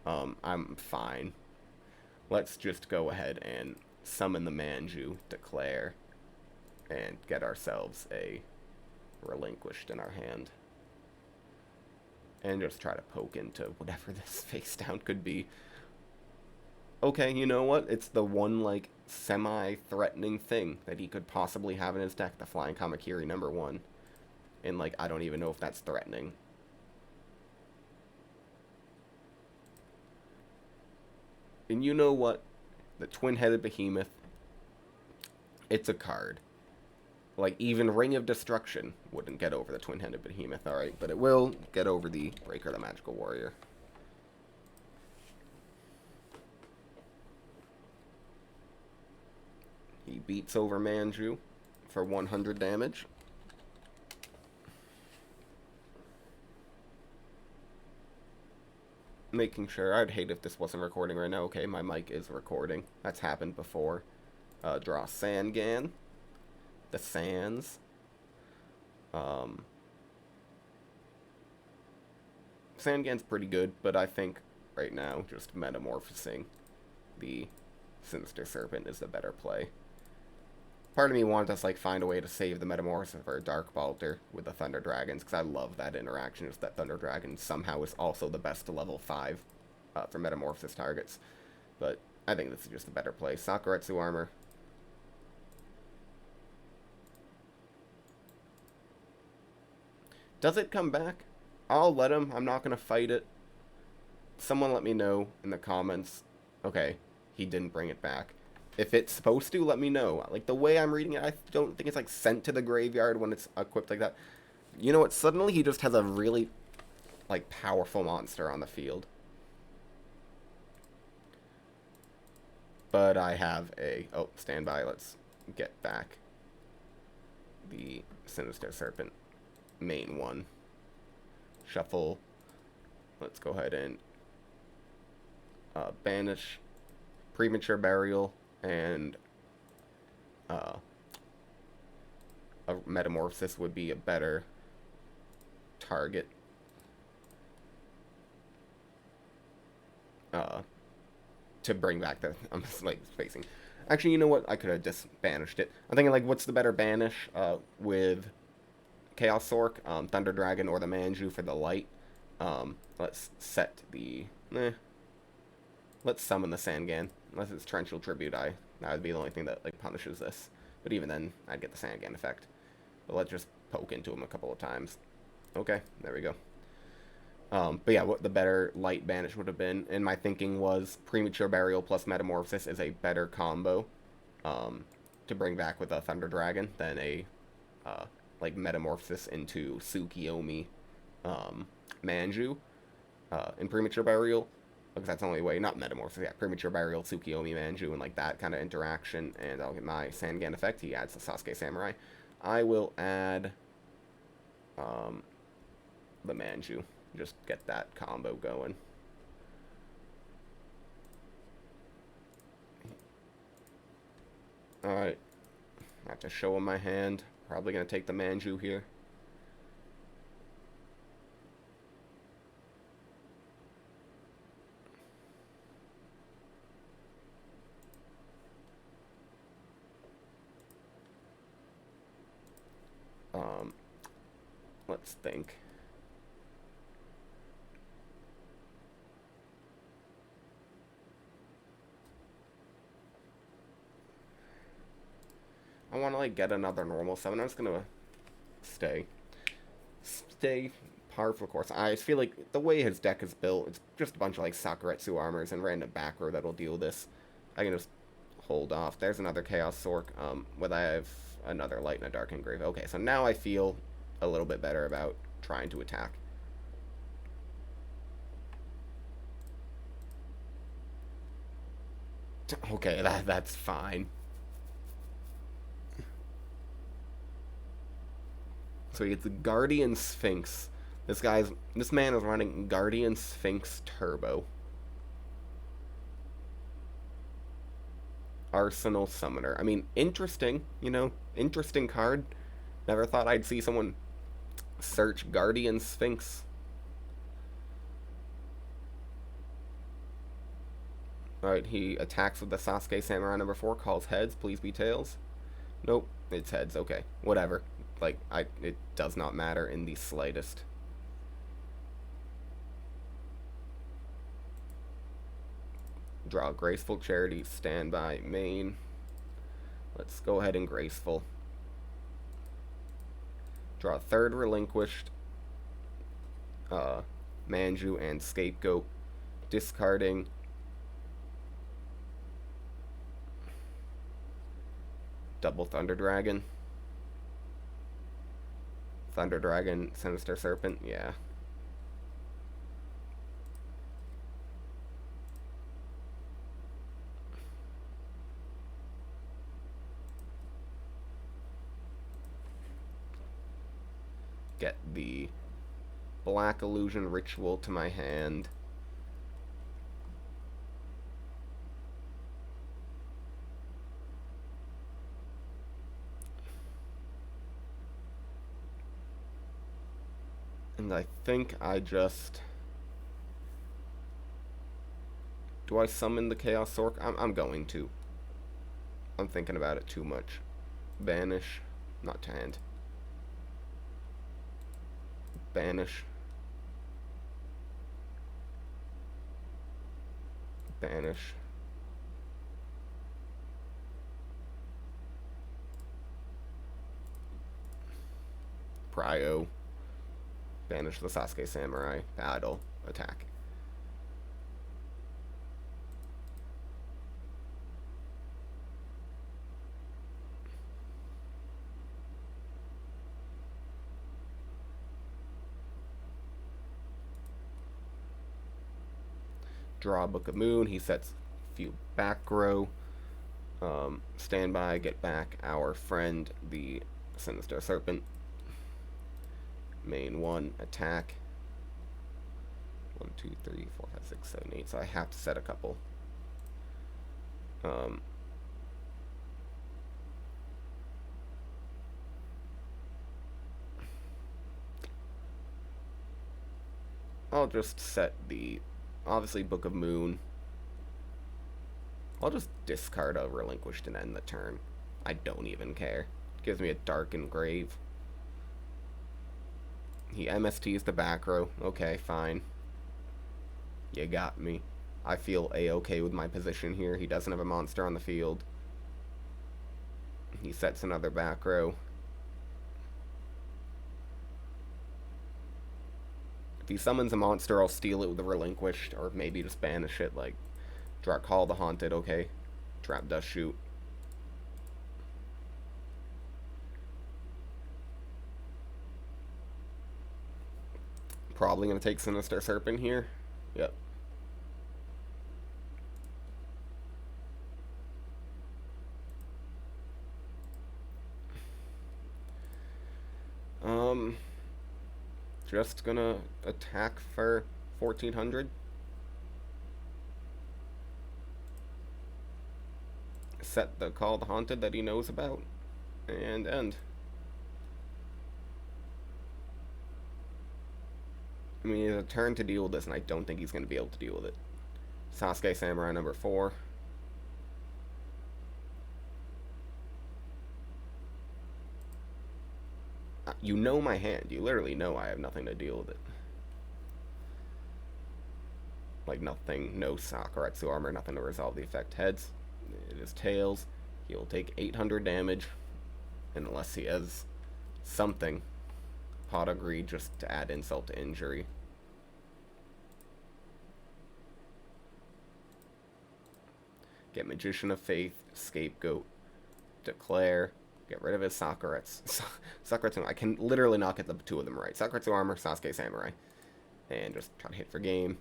I'm fine. Let's just go ahead and summon the Manju, declare, and get ourselves a Relinquished in our hand. And just try to poke into whatever this face down could be. Okay, you know what? It's the one, like, semi-threatening thing that he could possibly have in his deck, the Flying Kamakiri #1. And, like, I don't even know if that's threatening. And you know what? The Twin-Headed Behemoth, it's a card. Like, even Ring of Destruction wouldn't get over the Twin-Headed Behemoth, alright? But it will get over the Breaker the Magical Warrior. He beats over Manju for 100 damage. Making sure, I'd hate if this wasn't recording right now. Okay, my mic is recording. That's happened before. Draw Sangan. The Sands. Sangan's pretty good, but I think right now just metamorphosing the Sinister Serpent is the better play. Part of me wanted us, like, find a way to save the Metamorphosis for a Dark Balter with the Thunder Dragons, because I love that interaction, just that Thunder Dragon somehow is also the best to level 5 for Metamorphosis targets. But I think this is just a better play. Sakuretsu Armor. Does it come back? I'll let him. I'm not going to fight it. Someone let me know in the comments. Okay, he didn't bring it back. If it's supposed to, let me know. Like, the way I'm reading it, I don't think it's, like, sent to the graveyard when it's equipped like that. You know what? Suddenly he just has a really, like, powerful monster on the field. But I have a... Oh, stand by. Let's get back the Sinister Serpent main one. Shuffle. Let's go ahead and banish Premature Burial and a Metamorphosis would be a better target. to bring back the I'm just like spacing. Actually, you know what? I could have just banished it. I'm thinking like, what's the better banish with Chaos Sork, Thunder Dragon, or the Manju for the light? Let's set the. Let's summon the Sangan. Unless it's Torrential Tribute, that would be the only thing that like punishes this. But even then, I'd get the Sangan effect. But let's just poke into him a couple of times. Okay, there we go. But yeah, what the better light banish would have been, and my thinking was Premature Burial plus Metamorphosis is a better combo to bring back with a Thunder Dragon than a like Metamorphosis into Tsukiyomi Manju in Premature Burial, because that's the only way, not Metamorphosis, yeah, Premature Burial, Tsukiyomi Manju, and like that kind of interaction, and I'll get my Sangan effect. He adds the Sasuke Samurai. I will add the Manju. Just get that combo going. Alright. I have to show him my hand. Probably going to take the Manju here. Let's think. I want to like get another normal summon. I'm just gonna stay par for course. I feel like the way his deck is built, it's just a bunch of like Sakuretsu armors and random back row that'll deal this. I can just hold off. There's another Chaos Sork. Whether I have another Light and a Dark Engrave. Okay, so now I feel a little bit better about trying to attack. Okay, that's fine. So he gets the Guardian Sphinx. This man is running Guardian Sphinx Turbo. Arsenal Summoner. I mean, interesting, interesting card. Never thought I'd see someone search Guardian Sphinx. Alright, he attacks with the Sasuke Samurai number 4, calls heads, please be tails. Nope, it's heads, okay. Whatever. Like, it does not matter in the slightest. Draw Graceful Charity, standby, main. Let's go ahead and Graceful. Draw third Relinquished, Manju and Scapegoat. Discarding double Thunder Dragon. Thunder Dragon, Sinister Serpent, yeah. Get the Black Illusion Ritual to my hand. And I think I just... Do I summon the Chaos Sork? I'm going to. I'm thinking about it too much. Banish. Not to hand. Banish. Banish. Prio. Banish the Sasuke Samurai. Battle. Attack. Draw Book of Moon. He sets a few back row. Standby. Get back our friend, the Sinister Serpent. Main 1, attack. 1, 2, 3, 4, 5, 6, 7, 8. So I have to set a couple. I'll just set the, obviously, Book of Moon. I'll just discard a Relinquished and end the turn. I don't even care. It gives me a Darkened Grave. He MSTs the back row. Okay, fine. You got me. I feel a-okay with my position here. He doesn't have a monster on the field. He sets another back row. If he summons a monster, I'll steal it with the Relinquished, or maybe just banish it, like, call the Haunted, okay. Trap Dust Shoot. Probably going to take Sinister Serpent here. Yep. Just gonna attack for 1400. Set the Call the Haunted that he knows about. And end. I mean, he has a turn to deal with this, and I don't think he's going to be able to deal with it. Sasuke Samurai number 4. You know my hand. You literally know I have nothing to deal with it. Like nothing, no Sakuretsu armor, nothing to resolve the effect. Heads. It is tails. He will take 800 damage. Unless he has something. Pot of Greed just to add insult to injury. Get Magician of Faith, Scapegoat, Declare, get rid of his Sakuretsu. I can literally not get the two of them right. Sakuretsu Armor, Sasuke Samurai. And just try to hit for game.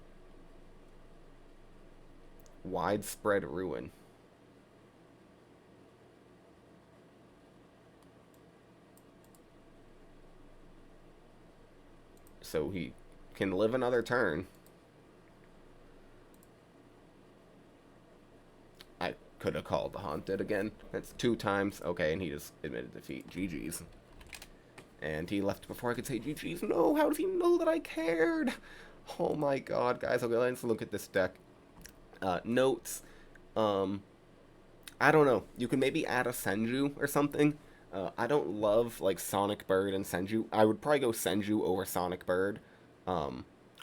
Widespread Ruin. So he can live another turn. I could have called the Haunted again. That's 2 times. Okay, and he just admitted defeat. GG's. And he left before I could say GG's. No, how does he know that I cared? Oh my god, guys. Okay, let's look at this deck. Notes. I don't know. You can maybe add a Senju or something. I don't love like Sonic Bird and Senju. I would probably go Senju over Sonic Bird,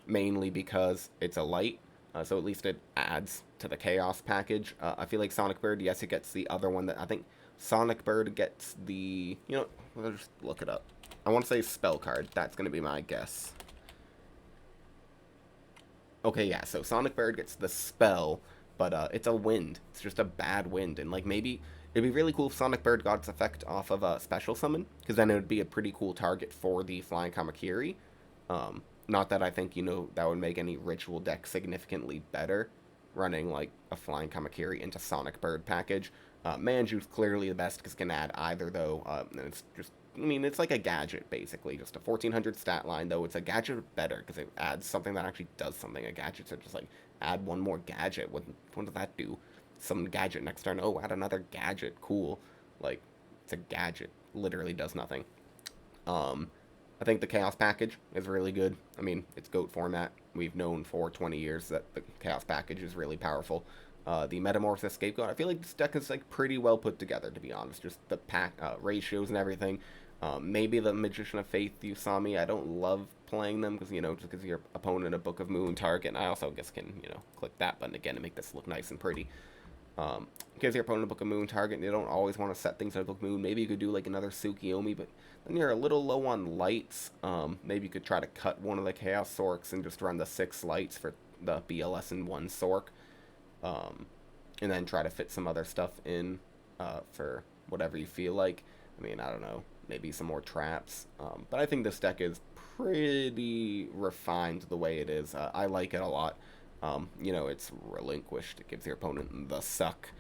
mainly because it's a light, so at least it adds to the Chaos package. I feel like Sonic Bird, yes, it gets the other one that I think Sonic Bird gets the, you know, I'll just look it up. I want to say Spell Card. That's going to be my guess. Okay, yeah, so Sonic Bird gets the spell, but it's a wind. It's just a bad wind, and like maybe it'd be really cool if Sonic Bird got its effect off of a special summon, because then it would be a pretty cool target for the Flying Kamakiri. Not that I think, you know, that would make any ritual deck significantly better, running like a Flying Kamakiri into Sonic Bird package. Manju's clearly the best because it can add either, though. And it's just, I mean, it's like a gadget, basically. Just a 1400 stat line, though. It's a gadget better because it adds something that actually does something. A gadget's are just like, add one more gadget. What does that do? Some gadget next turn. Oh, add another gadget. Cool. Like, it's a gadget. Literally does nothing. I think the Chaos package is really good. I mean, it's GOAT format. We've known for 20 years that the Chaos package is really powerful. The Metamorphosis Scapegoat, I feel like this deck is like pretty well put together, to be honest. Just the pack ratios and everything. Maybe the Magician of Faith Usami. I don't love playing them because, you know, just because your opponent a Book of Moon target. And I also guess can, you know, click that button again to make this look nice and pretty. Gives your opponent a Book of Moon target, and you don't always want to set things out of Book of Moon. Maybe you could do like another Tsukiyomi, but then you're a little low on lights. Maybe you could try to cut one of the Chaos Sorks and just run the 6 lights for the BLS and 1 Sork. And then try to fit some other stuff in for whatever you feel like. I mean, I don't know, maybe some more traps. But I think this deck is pretty refined the way it is. I like it a lot. You know, it's relinquished. It gives your opponent the suck.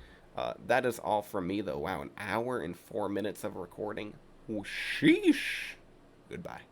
That is all from me, though. Wow, an hour and 4 minutes of recording. Oh, sheesh. Goodbye.